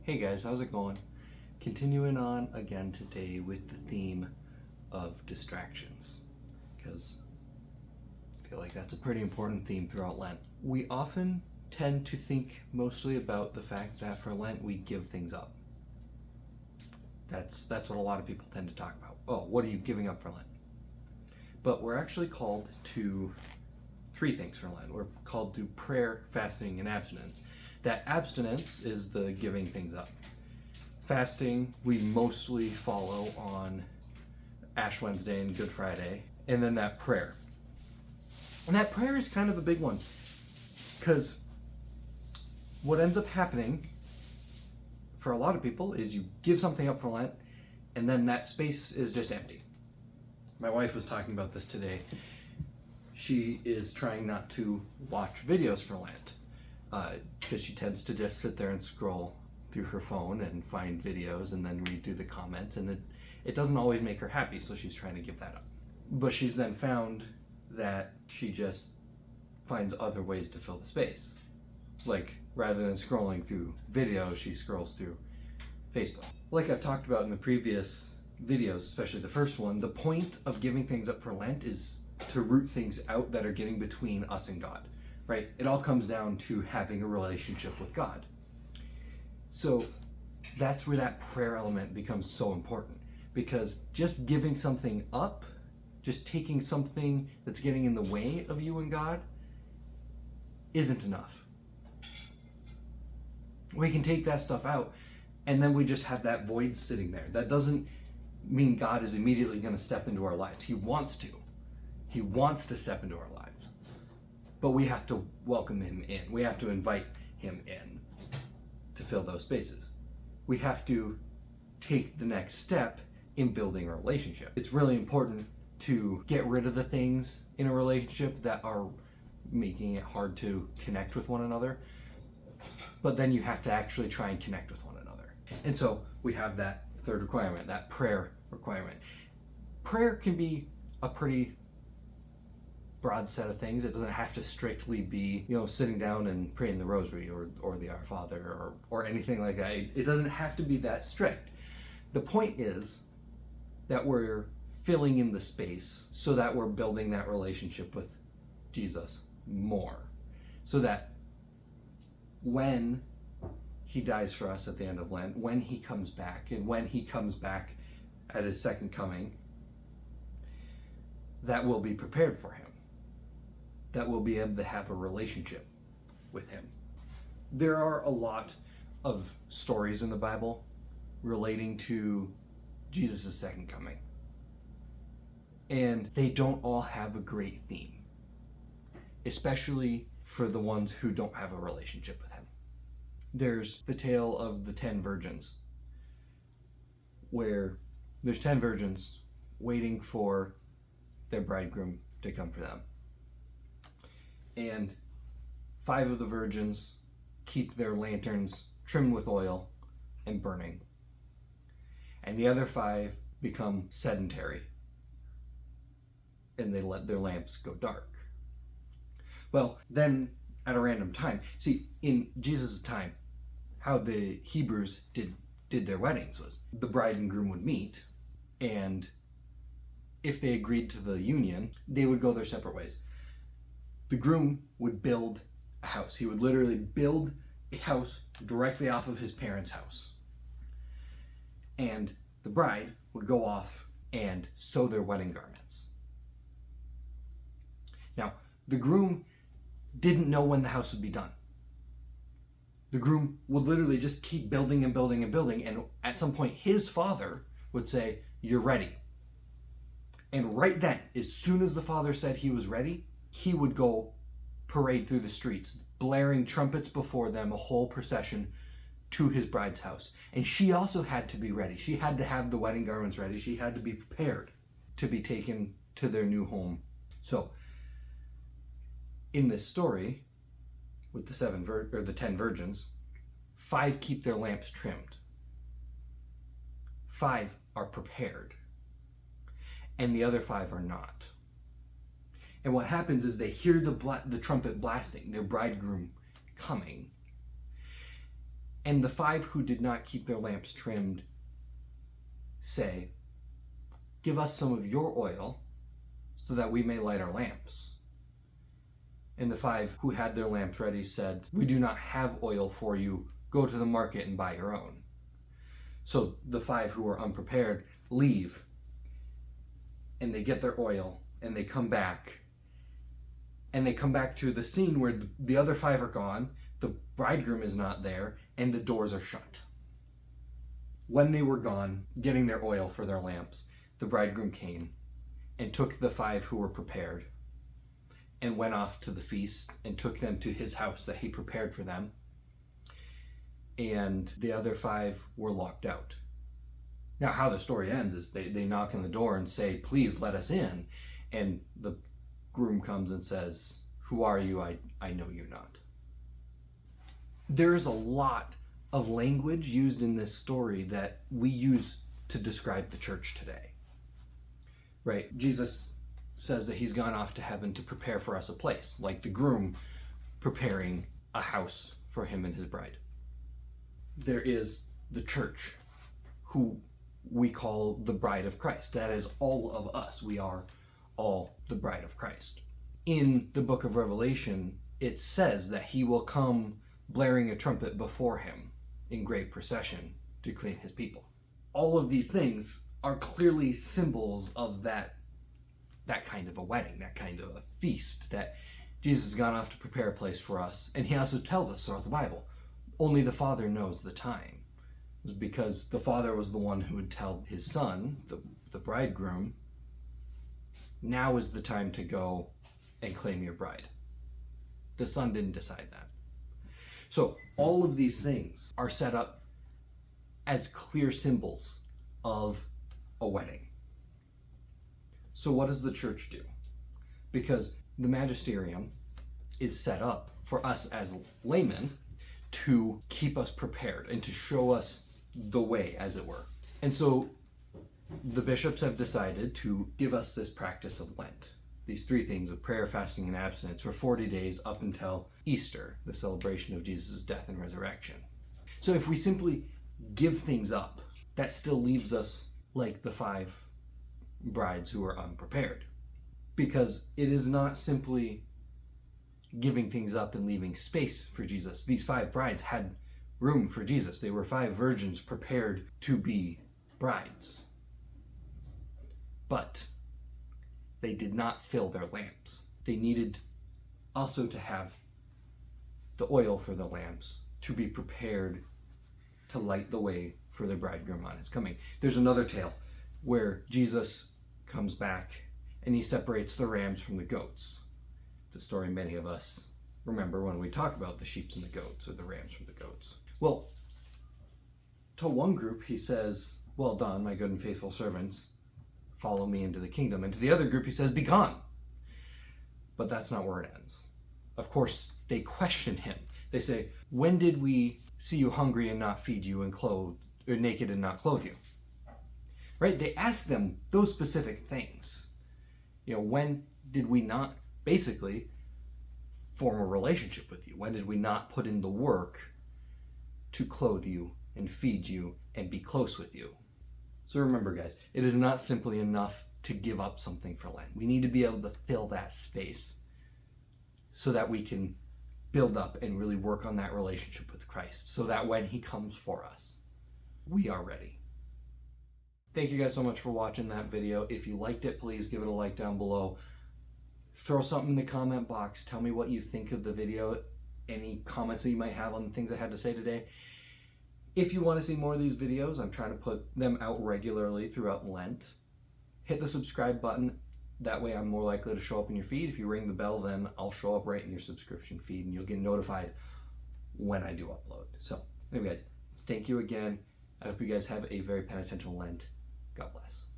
Hey guys, how's it going? Continuing on again today with the theme of distractions, because I feel like that's a pretty important theme throughout Lent. We often tend to think mostly about the fact that for Lent we give things up. That's what a lot of people tend to talk about. Oh, what are you giving up for Lent? But we're actually called to three things for Lent. We're called to prayer, fasting, and abstinence. That abstinence is the giving things up. Fasting, we mostly follow on Ash Wednesday and Good Friday. And then that prayer. And that prayer is kind of a big one. Because what ends up happening for a lot of people is you give something up for Lent, and then that space is just empty. My wife was talking about this today. She is trying not to watch videos for Lent. Because she tends to just sit there and scroll through her phone and find videos and then read through the comments, and it doesn't always make her happy, so she's trying to give that up. But she's then found that she just finds other ways to fill the space. Like, rather than scrolling through videos, she scrolls through Facebook. Like I've talked about in the previous videos, especially the first one, the point of giving things up for Lent is to root things out that are getting between us and God. Right? It all comes down to having a relationship with God. So that's where that prayer element becomes so important, because just giving something up, just taking something that's getting in the way of you and God, isn't enough. We can take that stuff out, and then we just have that void sitting there. That doesn't mean God is immediately going to step into our lives. He wants to. He wants to step into our lives. But we have to welcome him in. We have to invite him in to fill those spaces. We have to take the next step in building a relationship. It's really important to get rid of the things in a relationship that are making it hard to connect with one another. But then you have to actually try and connect with one another. And so we have that third requirement, that prayer requirement. Prayer can be a pretty broad set of things. It doesn't have to strictly be, sitting down and praying the rosary or the Our Father or anything like that. It doesn't have to be that strict. The point is that we're filling in the space so that we're building that relationship with Jesus more. So that when he dies for us at the end of Lent, when he comes back, and when he comes back at his second coming, that we'll be prepared for him. That we'll be able to have a relationship with him. There are a lot of stories in the Bible relating to Jesus' second coming. And they don't all have a great theme, especially for the ones who don't have a relationship with him. There's the tale of the 10 virgins, where there's 10 virgins waiting for their bridegroom to come for them. And 5 of the virgins keep their lanterns trimmed with oil and burning. And the other 5 become sedentary, and they let their lamps go dark. Well, then at a random time, see, in Jesus' time, how the Hebrews did their weddings was the bride and groom would meet, and if they agreed to the union, they would go their separate ways. The groom would build a house. He would literally build a house directly off of his parents' house. And the bride would go off and sew their wedding garments. Now, the groom didn't know when the house would be done. The groom would literally just keep building and building and building, and at some point his father would say, "You're ready." And right then, as soon as the father said he was ready, he would go parade through the streets, blaring trumpets before them, a whole procession to his bride's house. And she also had to be ready. She had to have the wedding garments ready. She had to be prepared to be taken to their new home. So, in this story, with the 10 virgins, 5 keep their lamps trimmed. 5 are prepared, and the other 5 are not. And what happens is they hear the trumpet blasting, their bridegroom coming. And the 5 who did not keep their lamps trimmed say, "Give us some of your oil so that we may light our lamps." And the 5 who had their lamps ready said, "We do not have oil for you. Go to the market and buy your own." So the 5 who were unprepared leave, and they get their oil, and they come back. And they come back to the scene where the other 5 are gone, the bridegroom is not there, and the doors are shut. When they were gone, getting their oil for their lamps, the bridegroom came and took the 5 who were prepared and went off to the feast and took them to his house that he prepared for them. And the other 5 were locked out. Now, how the story ends is they knock on the door and say, "Please let us in." And the groom comes and says, "Who are you? I know you not." There is a lot of language used in this story that we use to describe the church today. Right? Jesus says that he's gone off to heaven to prepare for us a place, like the groom preparing a house for him and his bride. There is the church, who we call the bride of Christ. That is all of us. We are all the bride of Christ. In the book of Revelation, it says that he will come blaring a trumpet before him in great procession to clean his people. All of these things are clearly symbols of that kind of a wedding, that kind of a feast, that Jesus has gone off to prepare a place for us. And he also tells us throughout the Bible, only the Father knows the time. It was because the Father was the one who would tell his son, the bridegroom, now is the time to go and claim your bride. The Son didn't decide that. So all of these things are set up as clear symbols of a wedding. So what does the church do? Because the magisterium is set up for us as laymen to keep us prepared and to show us the way, as it were. And so the bishops have decided to give us this practice of Lent, these 3 things of prayer, fasting, and abstinence for 40 days up until Easter, the celebration of Jesus' death and resurrection. So if we simply give things up, that still leaves us like the 5 brides who are unprepared. Because it is not simply giving things up and leaving space for Jesus. These 5 brides had room for Jesus. They were 5 virgins prepared to be brides. But they did not fill their lamps. They needed also to have the oil for the lamps to be prepared to light the way for the bridegroom on his coming. There's another tale where Jesus comes back and he separates the rams from the goats. It's a story many of us remember when we talk about the sheep and the goats, or the rams from the goats. Well, to one group he says, "Well done, my good and faithful servants, follow me into the kingdom." And to the other group he says, "Be gone." But that's not where it ends. Of course, they question him. They say, "When did we see you hungry and not feed you, and clothed, or naked and not clothe you?" Right? They ask them those specific things. When did we not basically form a relationship with you? When did we not put in the work to clothe you and feed you and be close with you? So remember, guys, it is not simply enough to give up something for Lent. We need to be able to fill that space so that we can build up and really work on that relationship with Christ, so that when he comes for us, we are ready. Thank you guys so much for watching that video. If you liked it, please give it a like down below. Throw something in the comment box. Tell me what you think of the video. Any comments that you might have on the things I had to say today. If you want to see more of these videos, I'm trying to put them out regularly throughout Lent. Hit the subscribe button. That way I'm more likely to show up in your feed. If you ring the bell, then I'll show up right in your subscription feed and you'll get notified when I do upload. So anyway, guys, thank you again. I hope you guys have a very penitential Lent. God bless.